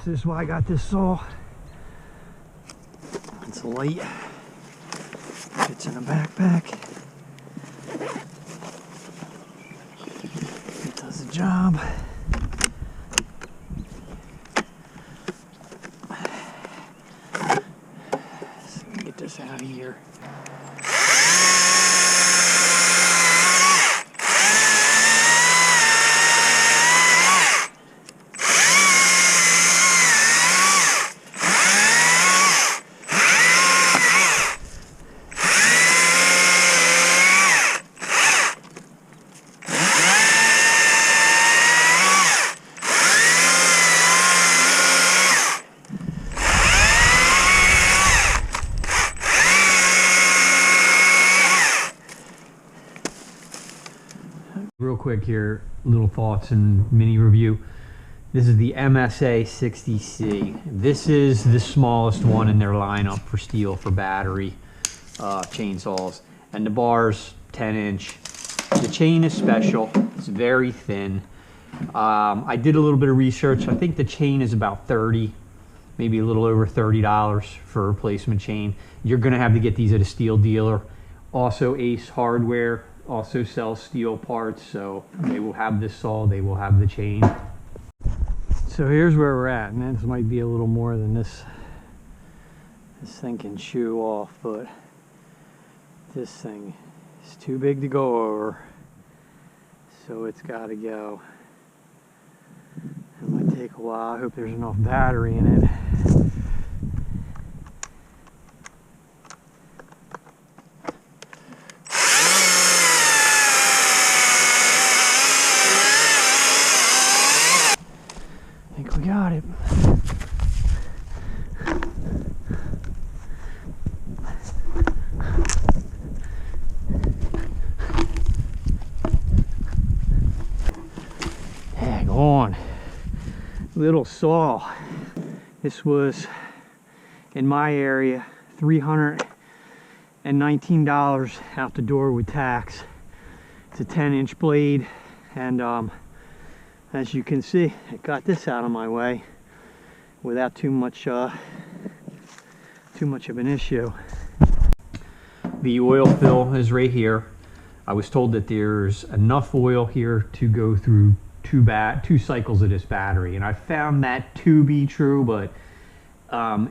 This is why I got this saw. It's light. Fits in a backpack. It does the job. So get this out of here. Real quick here, little thoughts and mini review. This is the MSA 60c. This is the smallest one in their lineup for STILH for battery chainsaws. And the bar's 10-inch. The chain is special. It's very thin. I did a little bit of research. I think the chain is about $30, maybe a little over $30 for a replacement chain. You're going to have to get these at a STILH dealer. Also, Ace Hardware also sells STILH parts, so they will have this saw, they will have the chain. So here's where we're at, and this might be a little more than this thing can chew off, but this thing is too big to go over, so it's got to go. It might take a while. I hope there's enough battery in it. I think we got it. Hang on. Little saw. This was in my area $319 out the door with tax. It's a 10-inch blade, and as you can see, it got this out of my way without too much of an issue. The oil fill is right here. I was told that there's enough oil here to go through two cycles of this battery, and I found that to be true, but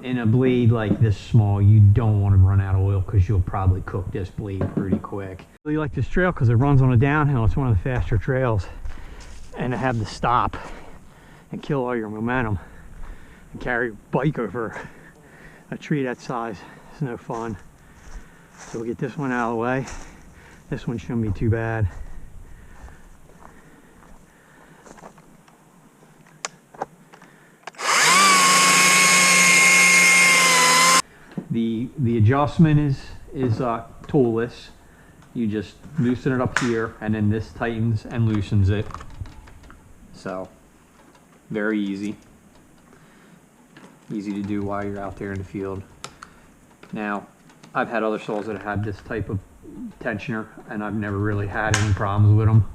in a blade like this small, you don't want to run out of oil because you'll probably cook this blade pretty quick. I really like this trail because it runs on a downhill. It's one of the faster trails. And to have to stop and kill all your momentum and carry a bike over a tree that size is no fun. So we'll get this one out of the way. This one shouldn't be too bad. The adjustment is toolless. You just loosen it up here, and then this tightens and loosens it. So, very easy. Easy to do while you're out there in the field. Now, I've had other saws that have had this type of tensioner, and I've never really had any problems with them.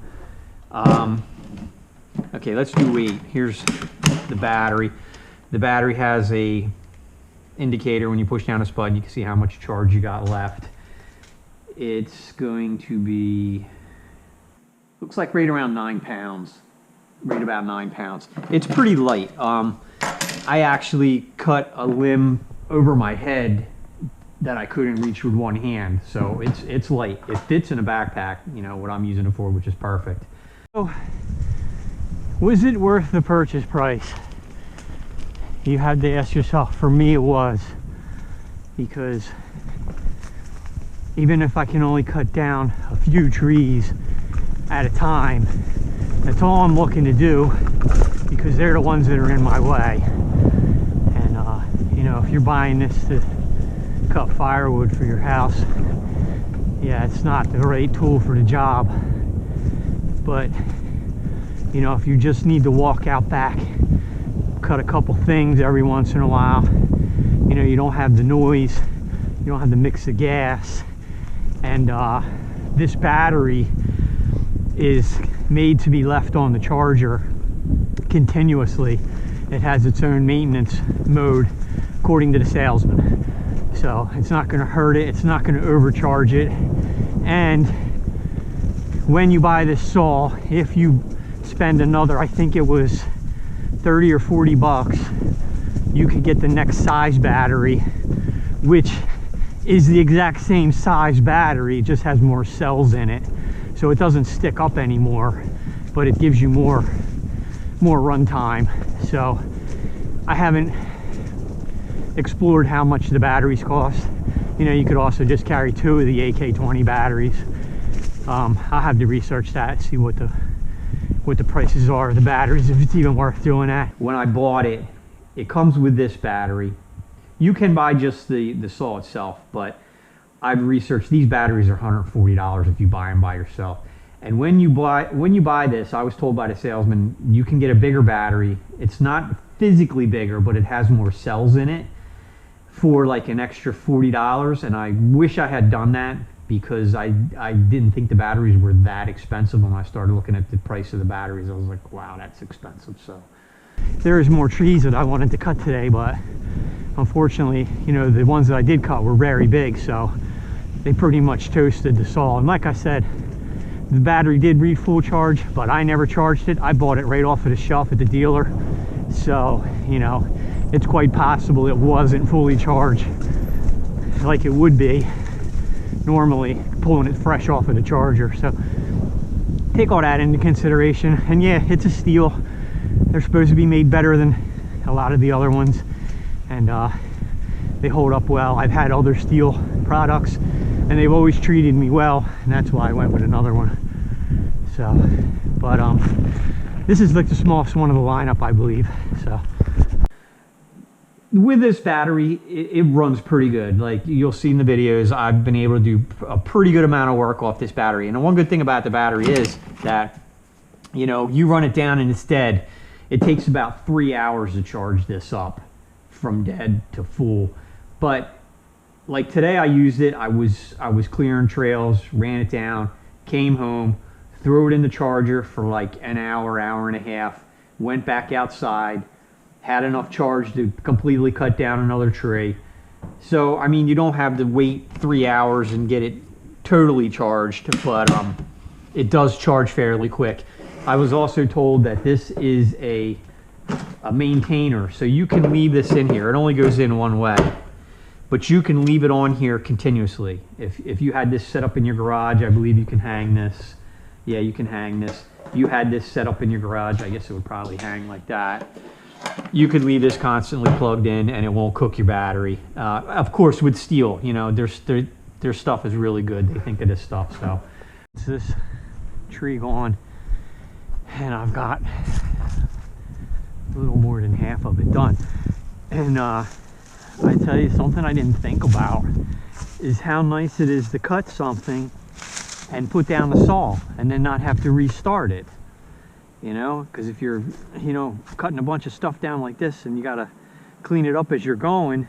Okay, let's do weight. Here's the battery. The battery has a indicator. When you push down a spud, you can see how much charge you got left. It's going to be, looks like right around 9 pounds. Right about 9 pounds. It's pretty light. I actually cut a limb over my head that I couldn't reach with one hand, so it's light. It fits in a backpack, you know, what I'm using it for, which is perfect. So, was it worth the purchase price? You had to ask yourself. For me, it was, because even if I can only cut down a few trees at a time, that's all I'm looking to do, because they're the ones that are in my way. And you know, if you're buying this to cut firewood for your house, yeah, it's not the right tool for the job. But you know, if you just need to walk out back, cut a couple things every once in a while, you know, you don't have the noise, you don't have to mix the gas, and this battery is made to be left on the charger continuously it has its own maintenance mode according to the salesman. So it's not going to hurt it, it's not going to overcharge it. And when you buy this saw, if you spend another, I think it was 30 or 40 bucks, you could get the next size battery, which is the exact same size battery, it just has more cells in it. So it doesn't stick up anymore, but it gives you more run time. So I haven't explored how much the batteries cost. You know, you could also just carry 2 of the AK-20 batteries. I'll have to research that, see what the prices are of the batteries, if it's even worth doing that. When I bought it, it comes with this battery. You can buy just the saw itself, but I've researched these batteries are $140 if you buy them by yourself. And when you buy this, I was told by the salesman, you can get a bigger battery. It's not physically bigger, but it has more cells in it for like an extra $40. And I wish I had done that, because I didn't think the batteries were that expensive. When I started looking at the price of the batteries, I was like, wow, that's expensive. So there's more trees that I wanted to cut today, but unfortunately, you know, the ones that I did cut were very big, so they pretty much toasted the saw. And like I said, the battery did read full charge, but I never charged it. I bought it right off of the shelf at the dealer. So, you know, it's quite possible it wasn't fully charged like it would be normally pulling it fresh off of the charger. So take all that into consideration. And yeah, it's a STILH. They're supposed to be made better than a lot of the other ones, and they hold up well. I've had other STILH products and they've always treated me well, and that's why I went with another one. So, but this is like the smallest one of the lineup, I believe. So with this battery, it runs pretty good. Like you'll see in the videos, I've been able to do a pretty good amount of work off this battery. And the one good thing about the battery is that, you know, you run it down and it's dead. It takes about 3 hours to charge this up from dead to full. But like today I used it, I was clearing trails, ran it down, came home, threw it in the charger for like an hour, hour and a half, went back outside, had enough charge to completely cut down another tree. So I mean, you don't have to wait 3 hours and get it totally charged, but it does charge fairly quick. I was also told that this is a maintainer, so you can leave this in here. It only goes in one way, but you can leave it on here continuously. If you had this set up in your garage, I believe you can hang this. Yeah, you can hang this. If you had this set up in your garage, I guess it would probably hang like that. You could leave this constantly plugged in and it won't cook your battery. Of course, with STILH, you know, their stuff is really good. They think of this stuff. So it's this tree gone, and I've got a little more than half of it done. And I tell you something I didn't think about is how nice it is to cut something and put down the saw and then not have to restart it. You know, because if you're, you know, cutting a bunch of stuff down like this and you got to clean it up as you're going,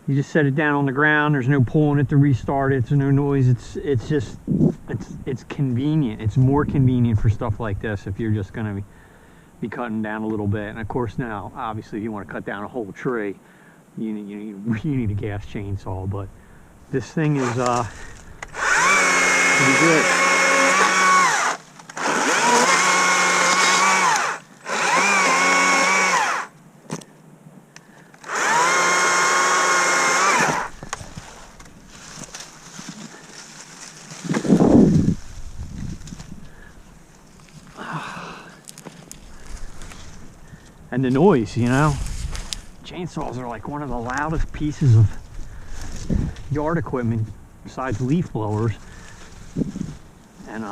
you just set it down on the ground. There's no pulling it to restart it. There's no noise. It's just it's convenient. It's more convenient for stuff like this if you're just going to be cutting down a little bit. And of course now, obviously, if you want to cut down a whole tree, you need a gas chainsaw. But this thing is pretty good. And the noise, you know, chainsaws are like one of the loudest pieces of yard equipment besides leaf blowers. And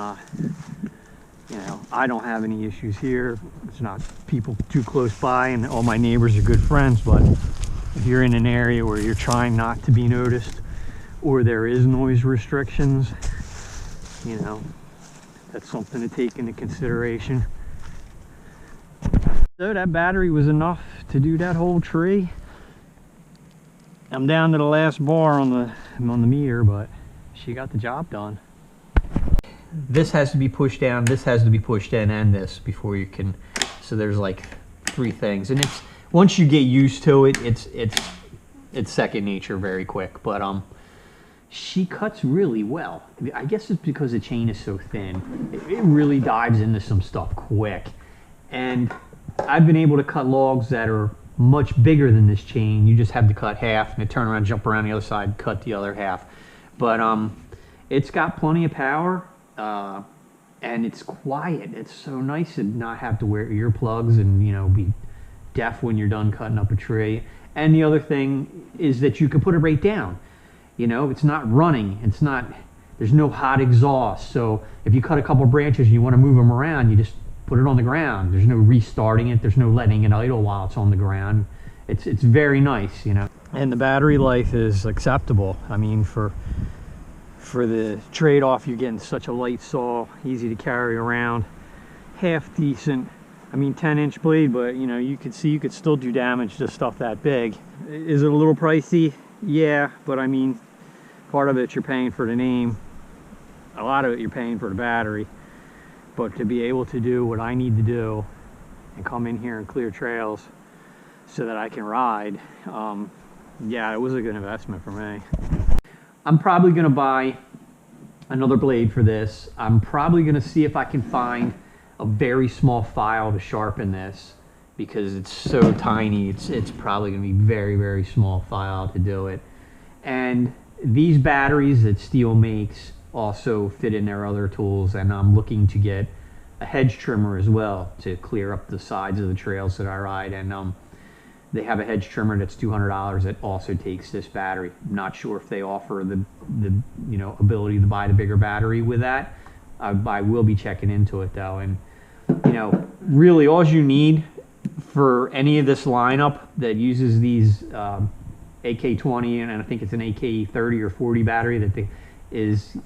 you know, I don't have any issues here. It's not people too close by, and all my neighbors are good friends. But if you're in an area where you're trying not to be noticed, or there is noise restrictions, you know, that's something to take into consideration. So that battery was enough to do that whole tree. I'm down to the last bar on the meter, but she got the job done. This has to be pushed down, this has to be pushed in, and this before you can. So there's like three things, and it's once you get used to it, it's second nature very quick. But she cuts really well. I guess it's because the chain is so thin. It really dives into some stuff quick, and I've been able to cut logs that are much bigger than this chain. You just have to cut half and turn around, jump around the other side, cut the other half. But it's got plenty of power, and it's quiet. It's so nice to not have to wear earplugs and, you know, be deaf when you're done cutting up a tree. And the other thing is that you can put it right down. You know, it's not running. It's not, there's no hot exhaust. So if you cut a couple branches and you want to move them around, you just put it on the ground. There's no restarting it. There's no letting it idle while it's on the ground. It's very nice, you know. And the battery life is acceptable. I mean, for the trade-off, you're getting such a light saw, easy to carry around, half decent. I mean, 10-inch blade, but you know, you could see you could still do damage to stuff that big. Is it a little pricey? Yeah, but I mean, part of it you're paying for the name. A lot of it you're paying for the battery. But to be able to do what I need to do and come in here and clear trails so that I can ride, yeah, it was a good investment for me. I'm probably going to buy another blade for this. I'm probably going to see if I can find a very small file to sharpen this, because it's so tiny. It's probably going to be very, very small file to do it. And these batteries that STILH makes also fit in their other tools, and I'm looking to get a hedge trimmer as well to clear up the sides of the trails that I ride. And they have a hedge trimmer that's $200 that also takes this battery. I'm not sure if they offer the you know, ability to buy the bigger battery with that. I will be checking into it though. And you know, really all you need for any of this lineup that uses these AK-20, and I think it's an AK-30 or 40 battery, that is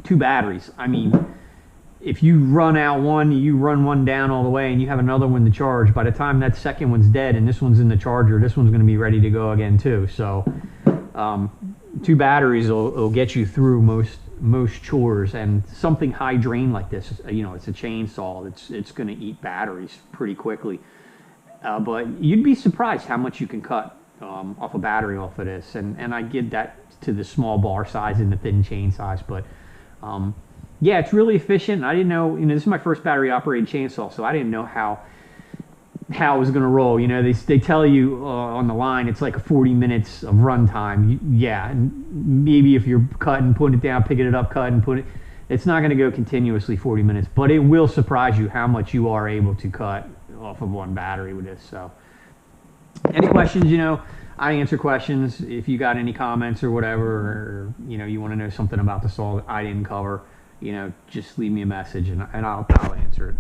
2 batteries. I mean, if you run out one, you run one down all the way and you have another one to charge, by the time that second one's dead and this one's in the charger, this one's going to be ready to go again too. So 2 batteries will get you through most chores. And something high drain like this, you know, it's a chainsaw, it's going to eat batteries pretty quickly. But you'd be surprised how much you can cut off a battery off of this. And I get that to the small bar size and the thin chain size, but yeah, it's really efficient. I didn't know, you know, this is my first battery operated chainsaw, so I didn't know how it was going to roll. You know, they tell you on the line it's like 40 minutes of run time. Yeah, and maybe if you're cutting, putting it down, picking it up, cutting, put it, it's not going to go continuously 40 minutes, but it will surprise you how much you are able to cut off of one battery with this. So any questions, you know, I answer questions. If you got any comments or whatever, or you know, you want to know something about the saw that I didn't cover, you know, just leave me a message and I'll answer it.